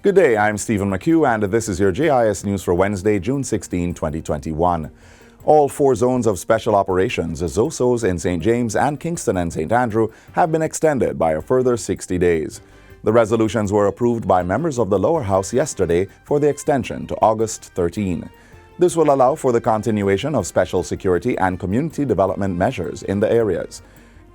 Good day, I'm Stephen McHugh, and this is your JIS News for Wednesday, June 16, 2021. All 4 zones of special operations, ZOSOs in St. James and Kingston and St. Andrew, have been extended by a further 60 days. The resolutions were approved by members of the lower house yesterday for the extension to August 13. This will allow for the continuation of special security and community development measures in the areas.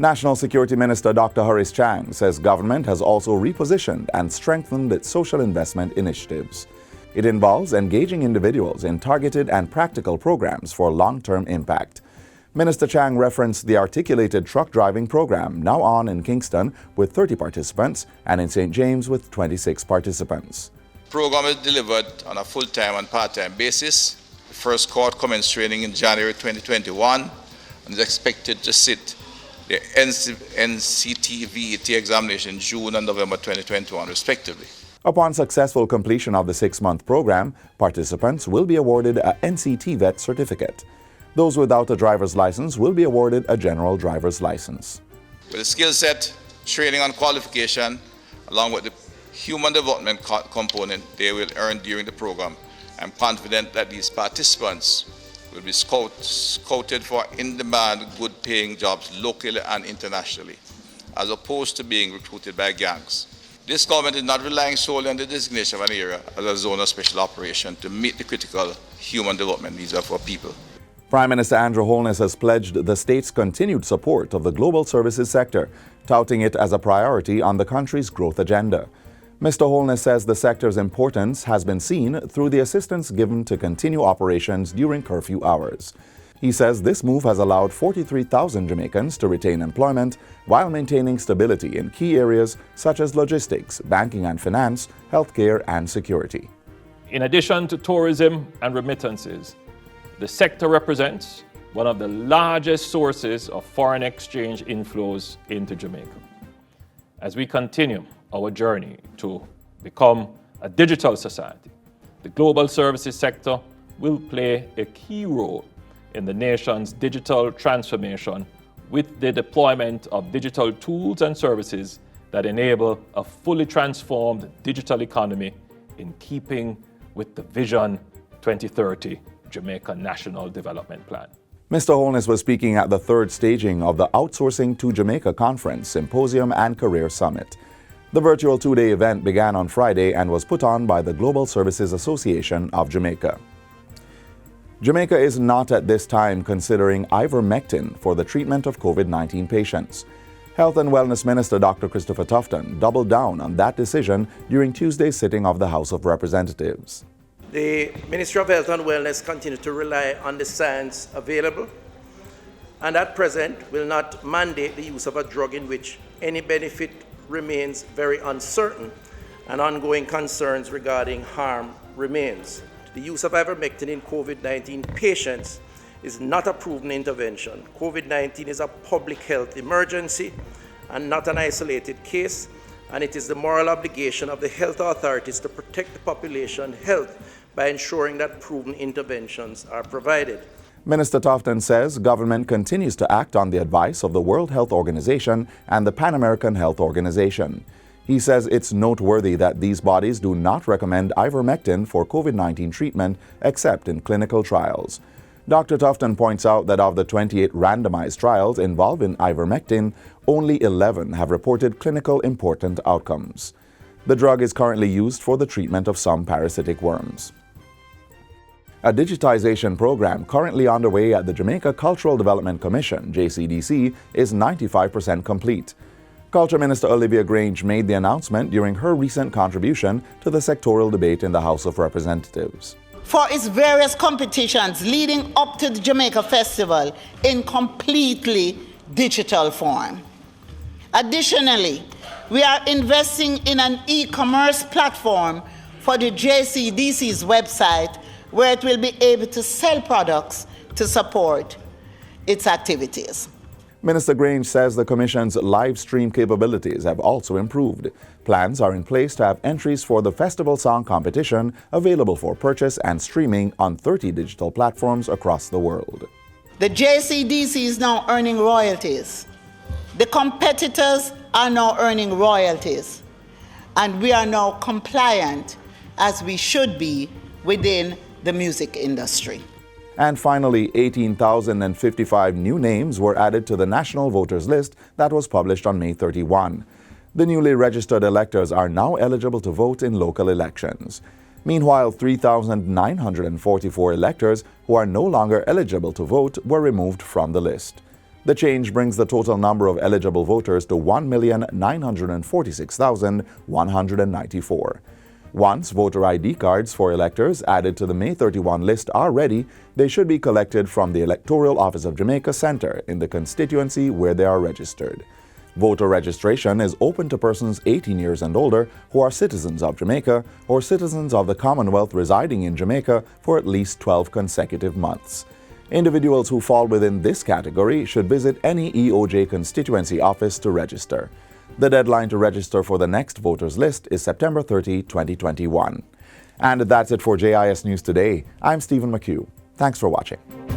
National Security Minister Dr. Horace Chang says government has also repositioned and strengthened its social investment initiatives. It involves engaging individuals in targeted and practical programs for long-term impact. Minister Chang referenced the articulated truck driving program now on in Kingston with 30 participants and in St. James with 26 participants. The program is delivered on a full-time and part-time basis. The first cohort commenced training in January 2021 and is expected to sit the NCT-VET examination in June and November 2021 respectively. Upon successful completion of the 6-month program, participants will be awarded a NCT-VET certificate. Those without a driver's license will be awarded a general driver's license. With the skill set, training and qualification, along with the human development component they will earn during the program, I'm confident that these participants will be scouted for in-demand, good-paying jobs locally and internationally, as opposed to being recruited by gangs. This government is not relying solely on the designation of an area as a zone of special operation to meet the critical human development needs of our people. Prime Minister Andrew Holness has pledged the state's continued support of the global services sector, touting it as a priority on the country's growth agenda. Mr. Holness says the sector's importance has been seen through the assistance given to continue operations during curfew hours. He says this move has allowed 43,000 Jamaicans to retain employment while maintaining stability in key areas such as logistics, banking and finance, healthcare and security. In addition to tourism and remittances, the sector represents one of the largest sources of foreign exchange inflows into Jamaica. As we continue our journey to become a digital society, the global services sector will play a key role in the nation's digital transformation with the deployment of digital tools and services that enable a fully transformed digital economy in keeping with the Vision 2030 Jamaica National Development Plan. Mr. Holness was speaking at the 3rd staging of the Outsourcing to Jamaica Conference, Symposium and Career Summit. The virtual 2-day event began on Friday and was put on by the Global Services Association of Jamaica. Jamaica is not at this time considering ivermectin for the treatment of COVID-19 patients. Health and Wellness Minister Dr. Christopher Tufton doubled down on that decision during Tuesday's sitting of the House of Representatives. The Ministry of Health and Wellness continues to rely on the science available and at present will not mandate the use of a drug in which any benefit remains very uncertain and ongoing concerns regarding harm remains. The use of ivermectin in COVID-19 patients is not a proven intervention. COVID-19 is a public health emergency and not an isolated case, and it is the moral obligation of the health authorities to protect the population health by ensuring that proven interventions are provided. Minister Tufton says government continues to act on the advice of the World Health Organization and the Pan American Health Organization. He says it's noteworthy that these bodies do not recommend ivermectin for COVID-19 treatment except in clinical trials. Dr. Tufton points out that of the 28 randomized trials involved in ivermectin, only 11 have reported clinical important outcomes. The drug is currently used for the treatment of some parasitic worms. A digitization program currently underway at the Jamaica Cultural Development Commission, JCDC, is 95% complete. Culture Minister Olivia Grange made the announcement during her recent contribution to the sectoral debate in the House of Representatives. For its various competitions leading up to the Jamaica Festival in completely digital form. Additionally, we are investing in an e-commerce platform for the JCDC's website where it will be able to sell products to support its activities. Minister Grange says the Commission's live stream capabilities have also improved. Plans are in place to have entries for the Festival Song Competition available for purchase and streaming on 30 digital platforms across the world. The JCDC is now earning royalties. The competitors are now earning royalties. and we are now compliant, as we should be, within the music industry. And finally, 18,055 new names were added to the national voters list that was published on May 31. The newly registered electors are now eligible to vote in local elections. Meanwhile, 3,944 electors who are no longer eligible to vote were removed from the list. The change brings the total number of eligible voters to 1,946,194. Once voter ID cards for electors added to the May 31 list are ready, they should be collected from the Electoral Office of Jamaica Center in the constituency where they are registered. Voter registration is open to persons 18 years and older who are citizens of Jamaica or citizens of the Commonwealth residing in Jamaica for at least 12 consecutive months. Individuals who fall within this category should visit any EOJ constituency office to register. The deadline to register for the next voters list is September 30, 2021. And that's it for JIS News Today. I'm Stephen McHugh. Thanks for watching.